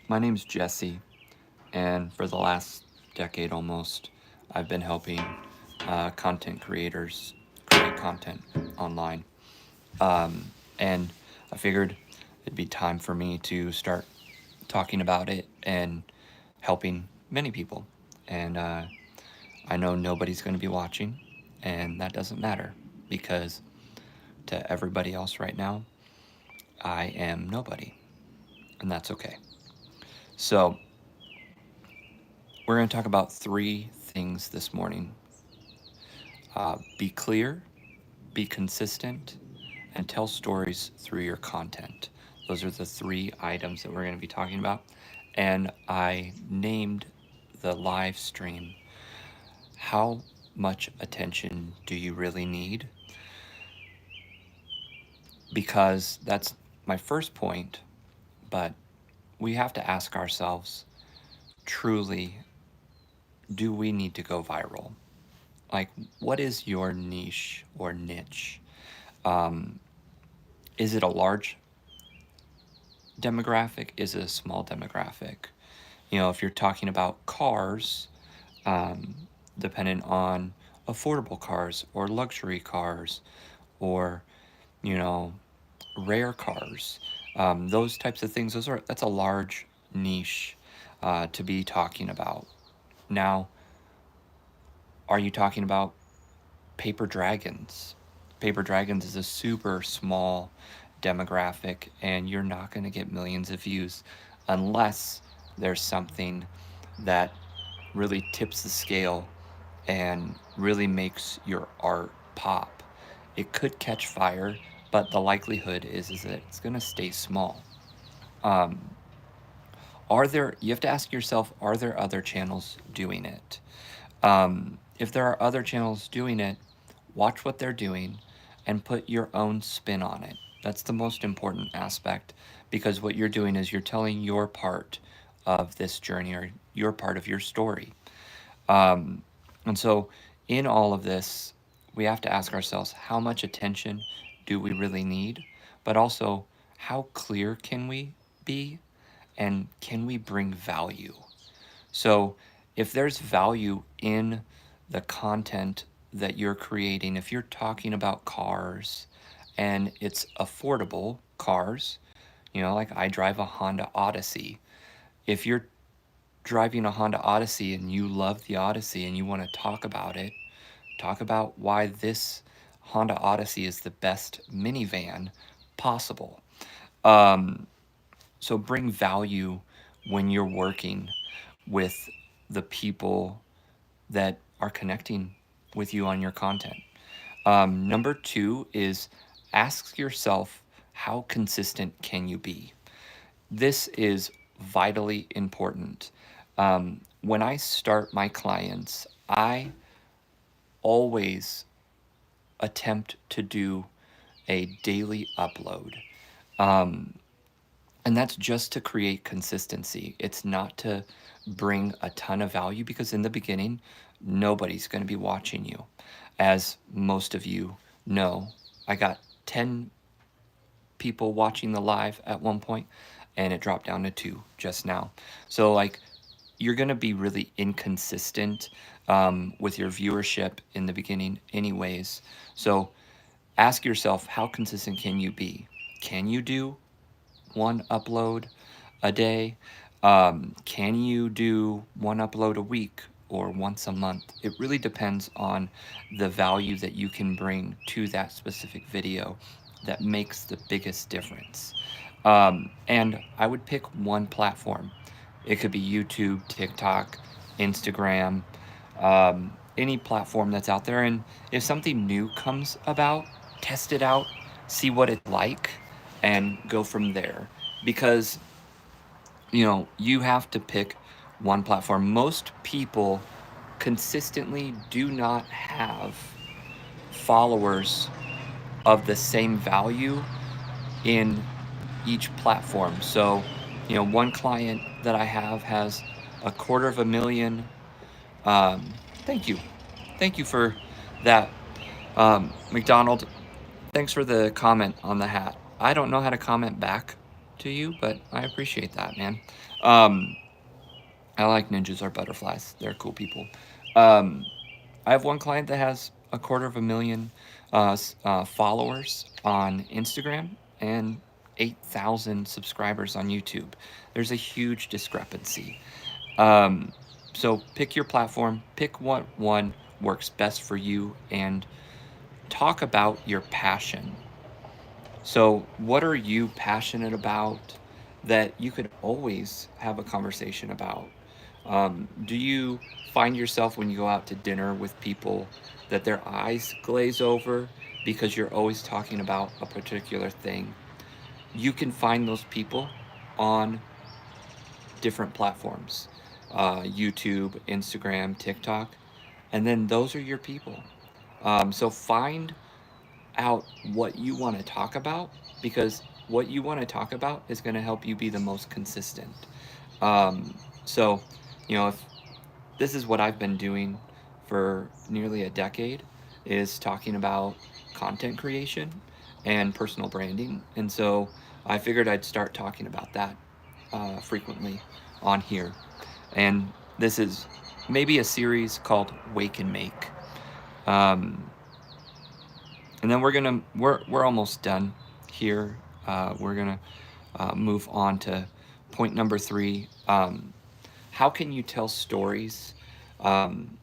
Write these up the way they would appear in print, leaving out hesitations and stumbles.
My name's Jesse, and for the last decade almost, I've been helping content creators create content online. And I figured it'd be time for me to start talking about it and helping many people. And I know nobody's going to be watching, and that doesn't matter because to everybody else right now, I am nobody, and that's okay. So, we're going to talk about three things this morning: be clear, be consistent, and tell stories through your content. Those are the three items that we're going to be talking about. And I named the live stream, How Much Attention Do You Really Need? Because that's my first point, but we have to ask ourselves, truly, do we need to go viral? Like, what is your niche or niche? Um, is it a large demographic? Is it a small demographic? You know, if you're talking about cars, um, dependent on affordable cars or luxury cars or, you know, rare cars, those types of things, that's a large niche to be talking about. Now, are you talking about paper dragons? Paper dragons is a super small demographic, and you're not going to get millions of views unless there's something that really tips the scale and really makes your art pop. It could catch fire, but the likelihood is that it's going to stay small. Um, you have to ask yourself, are there other channels doing it? If there are other channels doing it, watch what they're doing and put your own spin on it. That's the most important aspect, because what you're doing is you're telling your part of this journey or your part of your story. Um, and so, in all of this, we have to ask ourselves, how much attention do we really need? But also, how clear can we be? And can we bring value? So, if there's value in the content that you're creating, if you're talking about cars and it's affordable cars, you know, like I drive a Honda Odyssey. If you're driving a Honda Odyssey and you love the Odyssey and you want to talk about it, talk about why this Honda Odyssey is the best minivan possible. Um, so bring value when you're working with the people that are connecting with you on your content. Number two is ask yourself, how consistent can you be? This is vitally important. When I start my clients, I always attempt to do a daily upload. Um, and that's just to create consistency. It's not to bring a ton of value, because in the beginning, nobody's going to be watching you. As most of you know, I got 10 people watching the live at one point, and it dropped down to 2 just now. So, like, you're going to be really inconsistent with your viewership in the beginning, anyways. So, ask yourself, how consistent can you be? Can you do one upload a day? Can you do one upload a week or once a month? It really depends on the value that you can bring to that specific video that makes the biggest difference. And I would pick one platform. It could be YouTube, TikTok, Instagram, any platform that's out there. And if something new comes about, test it out, see what it's like, and go from there. Because, you know, you have to pick one platform. Most people consistently do not have followers of the same value in each platform. So, you know, one client that I have has 250,000. Thank you. Thank you for that. McDonald, thanks for the comment on the hat. I don't know how to comment back. to you, but I appreciate that, man. Um, I like ninjas or butterflies. They're cool people. Um, I have one client that has 250,000 followers on Instagram and 8,000 subscribers on YouTube. There's a huge discrepancy. Um, so pick your platform, pick what one works best for you, and talk about your passion. So, what are you passionate about that you could always have a conversation about? Do you find yourself when you go out to dinner with people that their eyes glaze over because you're always talking about a particular thing? You can find those people on different platforms, YouTube, Instagram, TikTok, and then those are your people. So find out what you want to talk about, because what you want to talk about is going to help you be the most consistent. So, if this is what I've been doing for nearly a decade, is talking about content creation and personal branding. And so I figured I'd start talking about that frequently on here. And this is maybe a series called Wake and Make. Um, and then we're almost done here. We're gonna move on to point number 3. How can you tell stories um,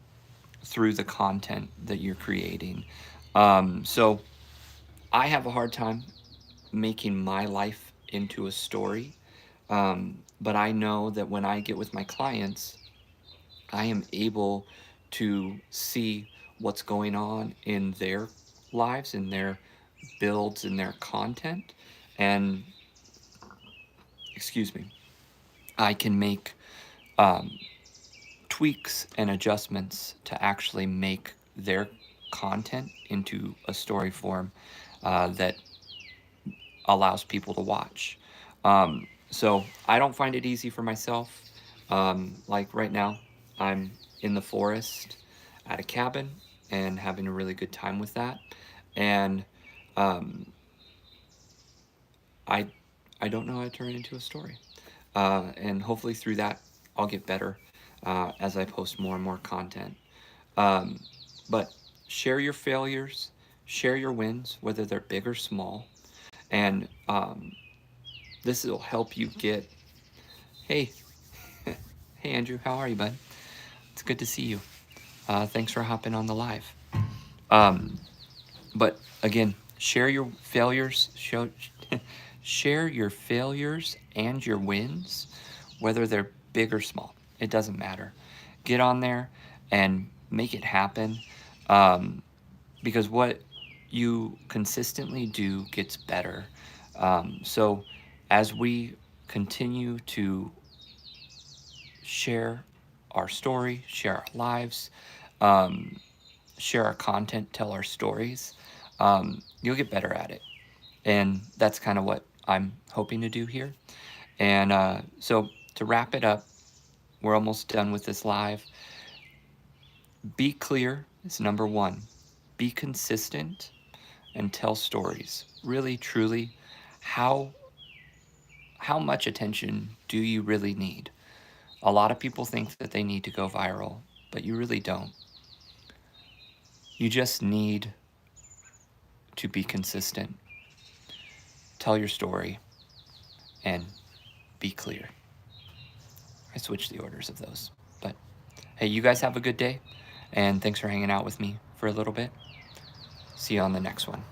through the content that you're creating? So I have a hard time making my life into a story, but I know that when I get with my clients, I am able to see what's going on in their lives, in their builds, in their content, and excuse me, I can make um, tweaks and adjustments to actually make their content into a story form that allows people to watch. So I don't find it easy for myself. Like right now, I'm in the forest at a cabin and having a really good time with that. And um, I I don't know how to turn it into a story. And hopefully through that, I'll get better as I post more and more content. Um, but share your failures, share your wins, whether they're big or small, and this will help you get. Hey, hey Andrew, how are you, bud? It's good to see you. Thanks for hopping on the live. Um, but again, share your failures. Share your failures and your wins, whether they're big or small. It doesn't matter. Get on there and make it happen, um, because what you consistently do gets better. So as we continue to share our story, share our lives, um, share our content, tell our stories, you'll get better at it. And that's kind of what I'm hoping to do here. And so to wrap it up, we're almost done with this live. Be clear is number 1. Be consistent and tell stories. Really, truly, how how much attention do you really need? A lot of people think that they need to go viral, but you really don't. You just need to be consistent, tell your story, and be clear. I switched the orders of those. But hey, you guys have a good day, and thanks for hanging out with me for a little bit. See you on the next one.